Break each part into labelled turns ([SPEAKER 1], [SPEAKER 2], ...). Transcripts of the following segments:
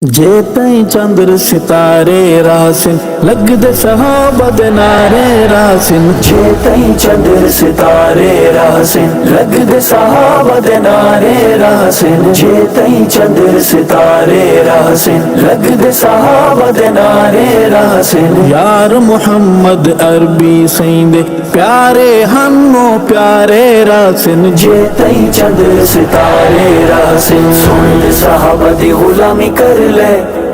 [SPEAKER 1] जे तई चंद्र सितारे रासिन लगदे सहाबा दे नारे रासिन।
[SPEAKER 2] जे तई चंद्र सितारे रासिन लगदे सहाबा दे नारे रासिन। जे तई चंद्र सितारे रासिन लगदे सहाबा दे नारे रासिन।
[SPEAKER 1] यार मुहम्मद अरबी सईंदे प्यारे हन्नो प्यारे रासिन।
[SPEAKER 2] जे तई चंद्र सितारे रासिन सुन दे सहाबा दी गुलामी कर ले,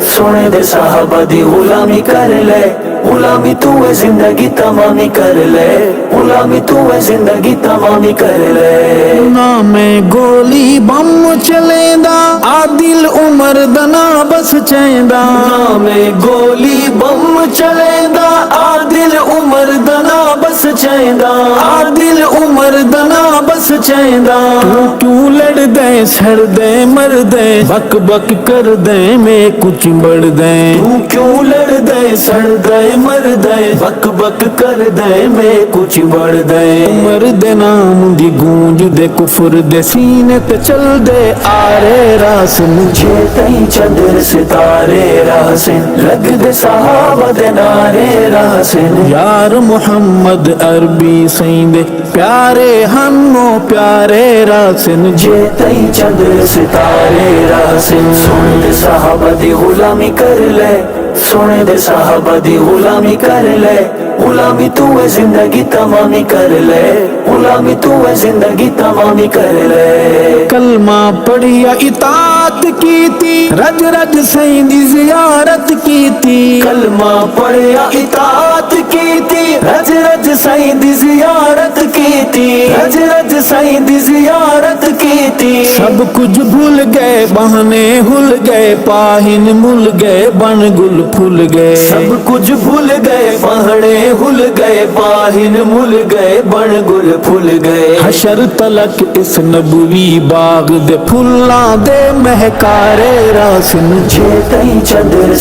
[SPEAKER 2] सुन दे सहाबा दी गुलामी कर ले। गुलामी तू है जिंदगी तमामी कर ले, गुलामी तू है जिंदगी तमामी कर ले।
[SPEAKER 1] ना में गोली बम चलेंदा आदिल उमर दना बस चेंदा।
[SPEAKER 2] ना में गोली बम चलेंदा आदिल उमर दना बस चेंदा।
[SPEAKER 1] आदिल उमर दना बस चेंदा। तू क्यों लड़ दे सड़ दे मर दे बक बक कर दे मैं कुछ बढ़ दे।
[SPEAKER 2] तू क्यों लड़ दे सड़ दे मर दे बक बक कर दे मैं कुछ बढ़ दे।
[SPEAKER 1] उमर दे नाम दी गूंज दे कुफर दे सीने ते चल दे आरे रासिन।
[SPEAKER 2] जे तई चंद्र सितारे रासिन लगदे सहाबा दे नारे रासिन।
[SPEAKER 1] यार मुहम्मद अरबी सईंदे प्यारे हन्नो प्यारे रासिन।
[SPEAKER 2] जे तई चंद्र सितारे रासिन सुन दे सहाबा दी गुलामी कर ले, सुन दे सहाबा दी गुलामी कर ले। गुलामी तू है जिंदगी तमामी कर ले, गुलामी तू है जिंदगी तमामी कर ले।
[SPEAKER 1] कलमा पढ़िया इतात की थी रज रज सईंदी जियारत की थी।
[SPEAKER 2] कलमा पढ़िया इतात की थी रज रज सईदी जियारत की थी। रज रज सईदी जियारत की थी।
[SPEAKER 1] सब कुछ भूल गए बहाने हुल गए पाहिन मुल गए बन गुल फूल गए।
[SPEAKER 2] सब कुछ भूल गए पहाड़े हुल गए पाहिन मुल गए बन गुल फूल गए।
[SPEAKER 1] हशर तलक इस नबवी बाग दे फुल्लां दे महकारे रासिन।
[SPEAKER 2] जे तई चंद्र